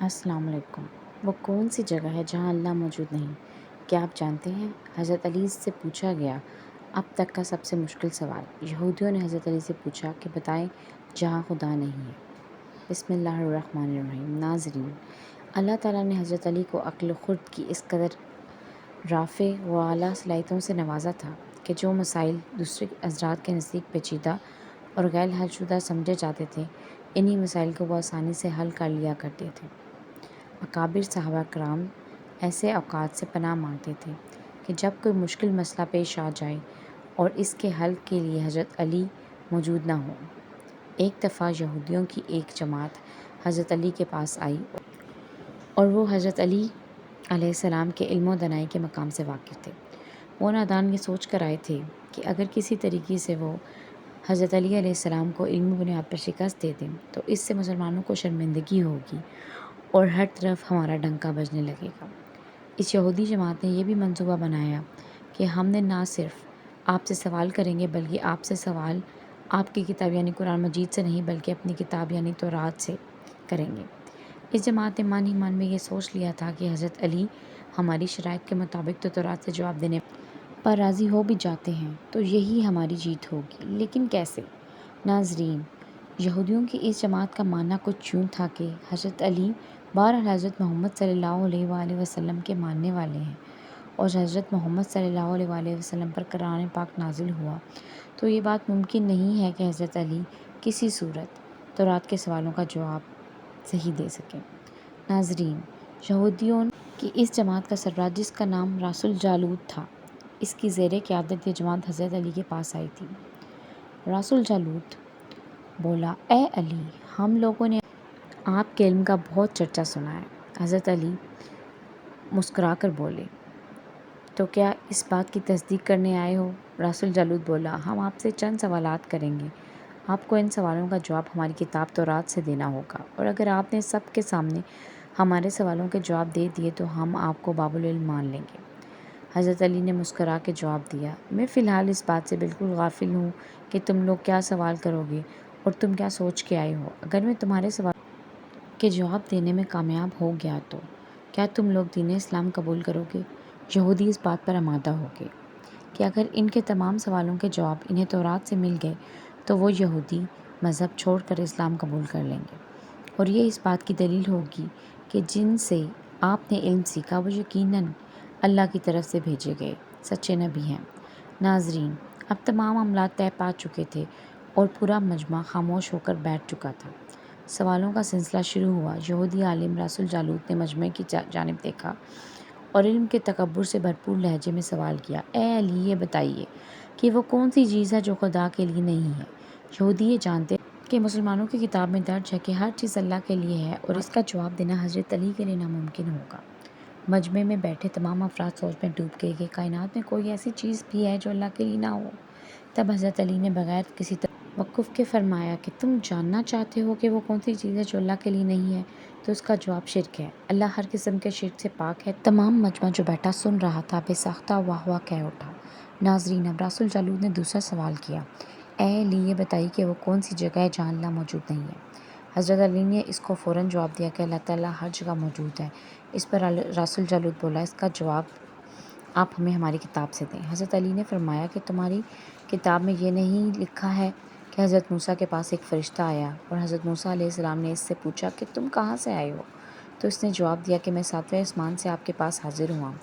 السلام علیکم۔ وہ کون سی جگہ ہے جہاں اللہ موجود نہیں؟ کیا آپ جانتے ہیں؟ حضرت علی سے پوچھا گیا اب تک کا سب سے مشکل سوال۔ یہودیوں نے حضرت علی سے پوچھا کہ بتائیں جہاں خدا نہیں ہے۔ بسم اللہ الرحمن الرحیم۔ ناظرین، اللہ تعالیٰ نے حضرت علی کو عقل خرد کی اس قدر رافع و اعلیٰ صلاحیتوں سے نوازا تھا کہ جو مسائل دوسرے حضرات کے نزدیک پیچیدہ اور غیر حل شدہ سمجھے جاتے تھے، انہی مسائل کو وہ آسانی سے حل کر لیا کرتے تھے۔ اکابر صحابہ کرام ایسے اوقات سے پناہ مانگتے تھے کہ جب کوئی مشکل مسئلہ پیش آ جائے اور اس کے حل کے لیے حضرت علی موجود نہ ہوں۔ ایک دفعہ یہودیوں کی ایک جماعت حضرت علی کے پاس آئی اور وہ حضرت علی علیہ السلام کے علم و دانائی کے مقام سے واقف تھے۔ وہ نادان یہ سوچ کر آئے تھے کہ اگر کسی طریقے سے وہ حضرت علی علیہ السلام کو علمی بنیاد پر شکست دے دیں تو اس سے مسلمانوں کو شرمندگی ہوگی اور ہر طرف ہمارا ڈنکا بجنے لگے گا۔ اس یہودی جماعت نے یہ بھی منصوبہ بنایا کہ ہم نے نہ صرف آپ سے سوال کریں گے بلکہ آپ سے سوال آپ کی کتاب یعنی قرآن مجید سے نہیں بلکہ اپنی کتاب یعنی تورات سے کریں گے۔ اس جماعت نے من ہی من میں یہ سوچ لیا تھا کہ حضرت علی ہماری شرائط کے مطابق تو تورات سے جواب دینے پر راضی ہو بھی جاتے ہیں تو یہی ہماری جیت ہوگی، لیکن کیسے؟ ناظرین، یہودیوں کی اس جماعت کا ماننا کچھ یوں تھا کہ حضرت علی بہرحال حضرت محمد صلی اللہ علیہ وآلہ وسلم کے ماننے والے ہیں، اور حضرت محمد صلی اللہ علیہ وآلہ وسلم پر قرآن پاک نازل ہوا تو یہ بات ممکن نہیں ہے کہ حضرت علی کسی صورت تورات کے سوالوں کا جواب صحیح دے سکیں۔ ناظرین، یہودیوں کی اس جماعت کا سربراہ جس کا نام راس الجالوت تھا، اس کی زیر قیادت یہ جماعت حضرت علی کے پاس آئی تھی۔ راس الجالوت بولا، اے علی، ہم لوگوں نے آپ کے علم کا بہت چرچا سنا ہے۔ حضرت علی مسکرا کر بولے، تو کیا اس بات کی تصدیق کرنے آئے ہو؟ راس الجالوت بولا، ہم آپ سے چند سوالات کریں گے۔ آپ کو ان سوالوں کا جواب ہماری کتاب تورات سے دینا ہوگا، اور اگر آپ نے سب کے سامنے ہمارے سوالوں کے جواب دے دیے تو ہم آپ کو باب العلم مان لیں گے۔ حضرت علی نے مسکرا کے جواب دیا، میں فی الحال اس بات سے بالکل غافل ہوں کہ تم لوگ کیا سوال کرو گے اور تم کیا سوچ کے آئے ہو۔ اگر میں تمہارے سوال کے جواب دینے میں کامیاب ہو گیا تو کیا تم لوگ دین اسلام قبول کرو گے؟ یہودی اس بات پر آمادہ ہو گئے کہ اگر ان کے تمام سوالوں کے جواب انہیں تورات سے مل گئے تو وہ یہودی مذہب چھوڑ کر اسلام قبول کر لیں گے، اور یہ اس بات کی دلیل ہوگی کہ جن سے آپ نے علم سیکھا وہ یقیناً اللہ کی طرف سے بھیجے گئے سچے نبی ہیں۔ ناظرین، اب تمام معاملات طے پا چکے تھے اور پورا مجمع خاموش ہو کر بیٹھ چکا تھا۔ سوالوں کا سلسلہ شروع ہوا۔ یہودی عالم راس الجالوت نے مجمع کی جانب دیکھا اور علم کے تکبر سے بھرپور لہجے میں سوال کیا، اے علی، یہ بتائیے کہ وہ کون سی چیز ہے جو خدا کے لیے نہیں ہے؟ یہودی یہ جانتے کہ مسلمانوں کی کتاب میں درج ہے کہ ہر چیز اللہ کے لیے ہے اور اس کا جواب دینا حضرت علی کے لیے ناممکن ہوگا۔ مجمع میں بیٹھے تمام افراد سوچ میں ڈوب گئے کہ کائنات میں کوئی ایسی چیز بھی ہے جو اللہ کے لیے نہ ہو۔ تب حضرت علی نے بغیر کسی توقف کے فرمایا کہ تم جاننا چاہتے ہو کہ وہ کون سی چیز ہے جو اللہ کے لیے نہیں ہے، تو اس کا جواب شرک ہے۔ اللہ ہر قسم کے شرک سے پاک ہے۔ تمام مجمع جو بیٹھا سن رہا تھا بے ساختہ واہ واہ کہہ اٹھا۔ ناظرین، اب راس الجالوت نے دوسرا سوال کیا، اے علی، یہ بتائیے کہ وہ کون سی جگہ ہے جہاں اللہ موجود نہیں ہے؟ حضرت علی نے اس کو فوراً جواب دیا کہ اللہ تعالیٰ ہر جگہ موجود ہے۔ اس پر راس الجالوت بولا، اس کا جواب آپ ہمیں ہماری کتاب سے دیں۔ حضرت علی نے فرمایا کہ تمہاری کتاب میں یہ نہیں لکھا ہے کہ حضرت موسیٰ کے پاس ایک فرشتہ آیا اور حضرت موسیٰ علیہ السلام نے اس سے پوچھا کہ تم کہاں سے آئے ہو؟ تو اس نے جواب دیا کہ میں 7ویں آسمان سے آپ کے پاس حاضر ہوا ہوں۔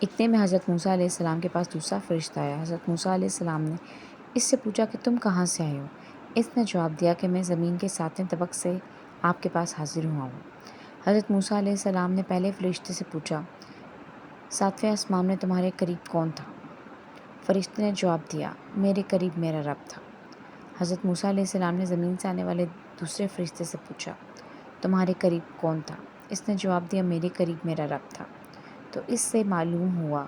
اتنے میں حضرت موسیٰ علیہ السلام کے پاس دوسرا فرشتہ آیا۔ حضرت موسیٰ علیہ السلام نے اس سے پوچھا کہ تم کہاں سے آئے ہو؟ اس نے جواب دیا کہ میں زمین کے 7ویں طبق سے آپ کے پاس حاضر ہوا ہوں۔ حضرت موسیٰ علیہ السلام نے پہلے فرشتے سے پوچھا، 7ویں آسمان میں تمہارے قریب کون تھا؟ فرشتے نے جواب دیا، میرے قریب میرا رب تھا۔ حضرت موسیٰ علیہ السلام نے زمین سے آنے والے دوسرے فرشتے سے پوچھا، تمہارے قریب کون تھا؟ اس نے جواب دیا، میرے قریب میرا رب تھا۔ تو اس سے معلوم ہوا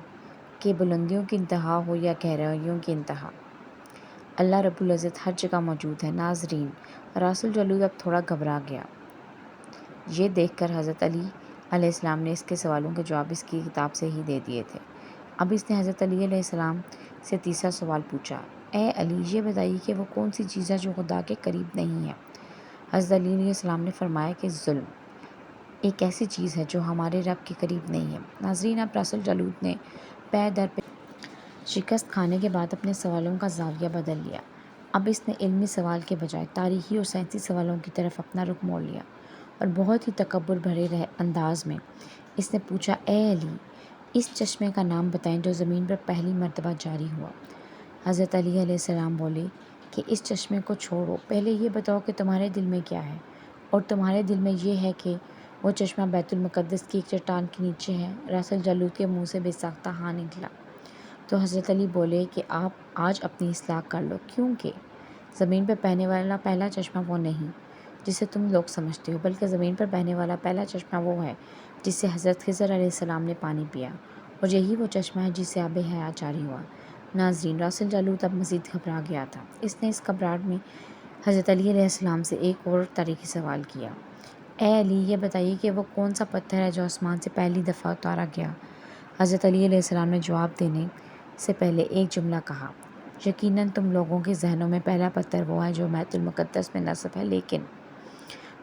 کہ بلندیوں کی انتہا ہو یا گہرائیوں کی انتہا، اللہ رب العزت ہر جگہ موجود ہے۔ ناظرین، راس الجالوت اب تھوڑا گھبرا گیا۔ یہ دیکھ کر حضرت علی علیہ السلام نے اس کے سوالوں کے جواب اس کی کتاب سے ہی دے دیے تھے۔ اب اس نے حضرت علی علیہ السلام سے تیسرا سوال پوچھا، اے علی، یہ بتائیے کہ وہ کون سی چیز ہے جو خدا کے قریب نہیں ہے؟ حضرت علی علیہ السلام نے فرمایا کہ ظلم۔ ایک ایسی چیز ہے جو ہمارے رب کے قریب نہیں ہے۔ ناظرین، اب رسول جالوت نے پے در پے شکست کھانے کے بعد اپنے سوالوں کا زاویہ بدل لیا۔ اب اس نے علمی سوال کے بجائے تاریخی اور سائنسی سوالوں کی طرف اپنا رخ موڑ لیا اور بہت ہی تکبر بھرے انداز میں اس نے پوچھا، اے علی، اس چشمے کا نام بتائیں جو زمین پر پہلی مرتبہ جاری ہوا۔ حضرت علی علیہ السلام بولے کہ اس چشمے کو چھوڑو، پہلے یہ بتاؤ کہ تمہارے دل میں کیا ہے، اور تمہارے دل میں یہ ہے کہ وہ چشمہ بیت المقدس کی ایک چٹان کے نیچے ہے۔ رسول جالوت کے منہ سے بے ساختہ ہاں نکلا تو حضرت علی بولے کہ آپ آج اپنی اصلاح کر لو، کیونکہ زمین پر بہنے والا پہلا چشمہ وہ نہیں جسے تم لوگ سمجھتے ہو، بلکہ زمین پر بہنے والا پہلا چشمہ وہ ہے جس سے حضرت خضر علیہ السلام نے پانی پیا، اور یہی وہ چشمہ ہے جس سے آب حیات جاری ہوا۔ ناظرین، رسول جالوت اب مزید گھبرا گیا تھا۔ اس نے اس گھبراہٹ میں حضرت علی علیہ السلام سے ایک اور تاریخی سوال کیا، اے علی، یہ بتائیے کہ وہ کون سا پتھر ہے جو آسمان سے پہلی دفعہ اتارا گیا؟ حضرت علی علیہ السلام نے جواب دینے سے پہلے ایک جملہ کہا، یقیناً تم لوگوں کے ذہنوں میں پہلا پتھر وہ ہے جو بیت المقدس میں نصب ہے، لیکن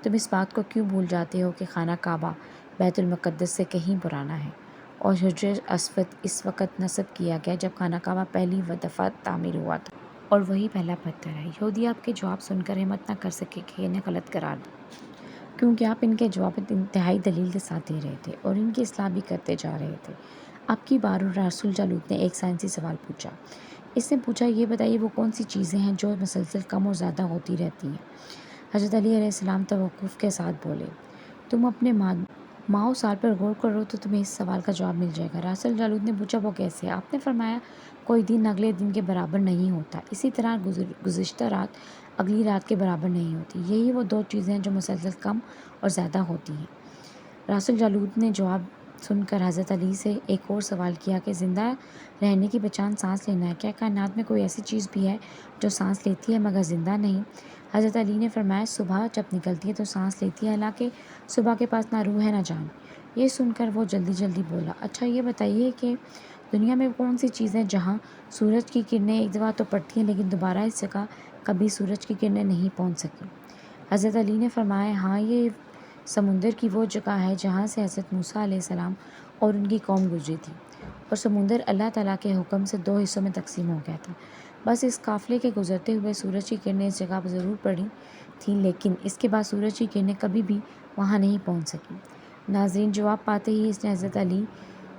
تم اس بات کو کیوں بھول جاتے ہو کہ خانہ کعبہ بیت المقدس سے کہیں پرانا ہے، اور حجر اسود اس وقت نصب کیا گیا جب خانہ کعبہ پہلی دفعہ تعمیر ہوا تھا، اور وہی پہلا پتھر ہے۔ یہودی آپ کے جواب سن کر ہمت نہ کر سکے کہ انہیں غلط قرار دیں، کیونکہ آپ ان کے جواب انتہائی دلیل کے ساتھ دے رہے تھے اور ان کی اصلاح بھی کرتے جا رہے تھے۔ اب کی بار رسول جالوت نے ایک سائنسی سوال پوچھا۔ اس نے پوچھا، یہ بتائیے وہ کون سی چیزیں ہیں جو مسلسل کم اور زیادہ ہوتی رہتی ہیں؟ حضرت علی علیہ السلام توقف کے ساتھ بولے، تم اپنے ماہ و سال پر غور کرو تو تمہیں اس سوال کا جواب مل جائے گا۔ رسول جالوت نے پوچھا، وہ کیسے؟ آپ نے فرمایا، کوئی دن اگلے دن کے برابر نہیں ہوتا، اسی طرح گزشتہ رات اگلی رات کے برابر نہیں ہوتی، یہی وہ دو چیزیں ہیں جو مسلسل کم اور زیادہ ہوتی ہیں۔ رسول جالوت نے جواب سن کر حضرت علی سے ایک اور سوال کیا کہ زندہ رہنے کی پہچان سانس لینا ہے، کیا کائنات میں کوئی ایسی چیز بھی ہے جو سانس لیتی ہے مگر زندہ نہیں؟ حضرت علی نے فرمایا، صبح جب نکلتی ہے تو سانس لیتی ہے، حالانکہ صبح کے پاس نہ روح ہے نہ جان۔ یہ سن کر وہ جلدی جلدی بولا، اچھا یہ بتائیے کہ دنیا میں کون سی چیز ہے جہاں سورج کی کرنیں ایک دفعہ تو پڑتی ہیں لیکن دوبارہ اس جگہ کبھی سورج کی کرنیں نہیں پہنچ سکیں؟ حضرت علی نے فرمایا، ہاں، یہ سمندر کی وہ جگہ ہے جہاں سے حضرت موسیٰ علیہ السلام اور ان کی قوم گزری تھی، اور سمندر اللہ تعالیٰ کے حکم سے دو حصوں میں تقسیم ہو گیا تھا۔ بس اس قافلے کے گزرتے ہوئے سورج کی کرنیں اس جگہ پر ضرور پڑی تھیں، لیکن اس کے بعد سورج کی کرنیں کبھی بھی وہاں نہیں پہنچ سکیں۔ ناظرین، جواب پاتے ہی اس نے حضرت علی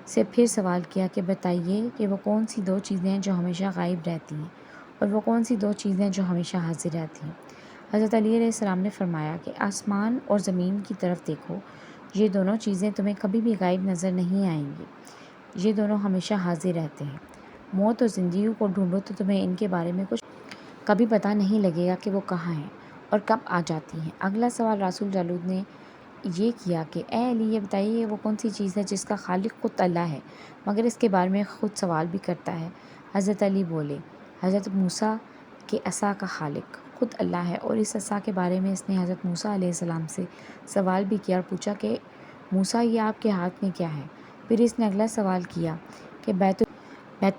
سے پھر سوال کیا کہ بتائیے کہ وہ کون سی دو چیزیں ہیں جو ہمیشہ غائب رہتی ہیں، اور وہ کون سی دو چیزیں ہیں جو ہمیشہ حاضر رہتی ہیں؟ حضرت علی علیہ السلام نے فرمایا کہ آسمان اور زمین کی طرف دیکھو، یہ دونوں چیزیں تمہیں کبھی بھی غائب نظر نہیں آئیں گی، یہ دونوں ہمیشہ حاضر رہتے ہیں۔ موت اور زندگی کو ڈھونڈو تو تمہیں ان کے بارے میں کچھ کبھی پتہ نہیں لگے گا کہ وہ کہاں ہیں اور کب آ جاتی ہیں۔ اگلا سوال رسول جالوت نے یہ کیا کہ اے علی، یہ بتائیے وہ کون سی چیز ہے جس کا خالق خود اللہ ہے مگر اس کے بارے میں خود سوال بھی کرتا ہے؟ حضرت علی بولے، حضرت موسیٰ کے عصا کا خالق خود اللہ ہے، اور اس عصا کے بارے میں اس نے حضرت موسیٰ علیہ السلام سے سوال بھی کیا اور پوچھا کہ موسیٰ، یہ آپ کے ہاتھ میں کیا ہے؟ پھر اس نے اگلا سوال کیا کہ بیت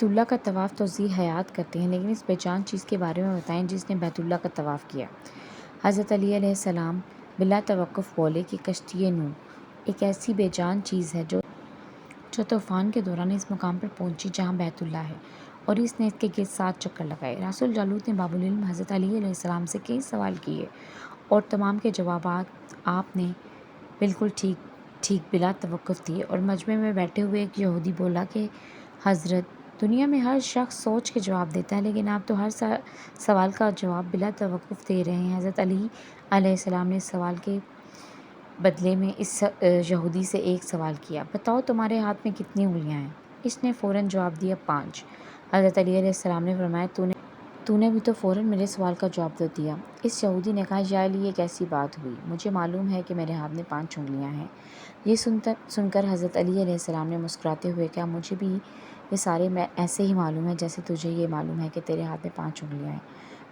اللہ کا طواف تو ذی حیات کرتے ہیں، لیکن اس بے جان چیز کے بارے میں بتائیں جس نے بیت اللہ کا طواف کیا۔ حضرت علی علیہ السلام بلا توقف بولے کہ کشتی نوح ایک ایسی بے جان چیز ہے جو طوفان کے دوران اس مقام پر پہنچی جہاں بیت اللہ ہے، اور اس نے اس کے گرد 7 چکر لگائے۔ رسول جالوت نے باب العلم حضرت علی علیہ السلام سے کئی سوال کیے اور تمام کے جوابات آپ نے بالکل ٹھیک بلا توقف دیے، اور مجمع میں بیٹھے ہوئے ایک یہودی بولا کہ حضرت، دنیا میں ہر شخص سوچ کے جواب دیتا ہے، لیکن آپ تو ہر سوال کا جواب بلا توقف دے رہے ہیں۔ حضرت علی علیہ السلام نے اس سوال کے بدلے میں اس یہودی سے ایک سوال کیا، بتاؤ تمہارے ہاتھ میں کتنی انگلیاں ہیں؟ اس نے فوراً جواب دیا، 5۔ حضرت علی علیہ السلام نے فرمایا، تو نے بھی تو فوراً میرے سوال کا جواب دے دیا۔ اس یہودی نے کہا، یا علی، یہ کیسی بات ہوئی؟ مجھے معلوم ہے کہ میرے ہاتھ میں 5 انگلیاں ہیں۔ یہ سن کر حضرت علی علیہ السلام نے مسکراتے ہوئے کہا، مجھے بھی یہ سارے ایسے ہی معلوم ہے جیسے تجھے یہ معلوم ہے کہ تیرے ہاتھ میں 5 انگلیاں ہیں۔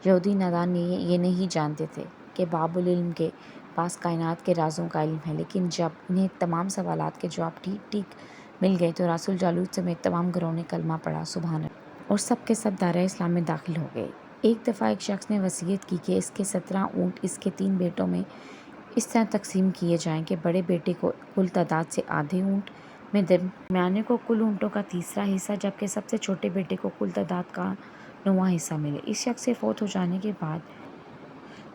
یہودی نادان یہ نہیں جانتے تھے کہ باب العلم کے پاس کائنات کے رازوں کا علم ہے، لیکن جب انہیں تمام سوالات کے جواب ٹھیک مل گئے تو رسول جالوت سمیت تمام گھروں نے کلمہ پڑھا، سبحان اللہ، اور سب کے سب دائرہ اسلام میں داخل ہو گئے۔ ایک دفعہ ایک شخص نے وصیت کی کہ اس کے 17 اونٹ اس کے 3 بیٹوں میں اس طرح تقسیم کیے جائیں کہ بڑے بیٹے کو کل تعداد سے آدھے اونٹ میں، درمیانے کو کل اونٹوں کا تیسرا حصہ، جبکہ سب سے چھوٹے بیٹے کو کل تعداد کا 9واں حصہ ملے۔ اس شخص کے فوت ہو جانے کے بعد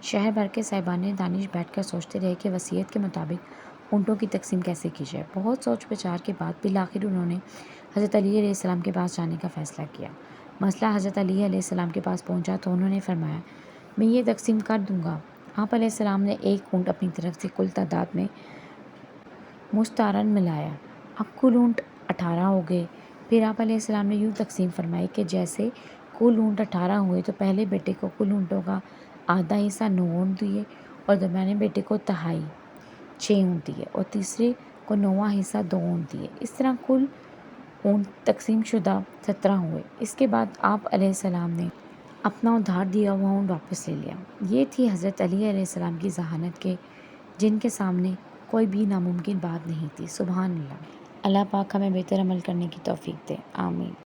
شہر بھر کے صاحبان دانش بیٹھ کر سوچتے رہے کہ وصیت کے مطابق اونٹوں کی تقسیم کیسے کی جائے۔ بہت سوچ بچار کے بعد بالآخر انہوں نے حضرت علی علیہ السلام کے پاس جانے کا فیصلہ کیا۔ مسئلہ حضرت علی علیہ السلام کے پاس پہنچا تو انہوں نے فرمایا، میں یہ تقسیم کر دوں گا۔ آپ علیہ السلام نے ایک اونٹ اپنی طرف سے کل تعداد میں مستعارن ملایا۔ اب کل اونٹ 18 ہو گئے۔ پھر آپ علیہ السلام نے یوں تقسیم فرمائی کہ جیسے کل اونٹ 18 ہوئے تو پہلے بیٹے کو کل اونٹوں کا آدھا حصہ 9 اونٹ دیے، اور درمیانے بیٹے کو تہائی 6 اونٹ دیے، اور تیسرے کو 9واں حصہ 2 اونٹ دیے۔ اس طرح کل اونٹ تقسیم شدہ 17 ہوئے۔ اس کے بعد آپ علیہ السلام نے اپنا ادھار دیا ہوا اونٹ واپس لے لیا۔ یہ تھی حضرت علی علیہ السلام کی ذہانت جن کے سامنے کوئی بھی ناممکن بات نہیں تھی۔ سبحان اللہ۔ اللہ پاک ہمیں بہتر عمل کرنے کی توفیق دے، آمین۔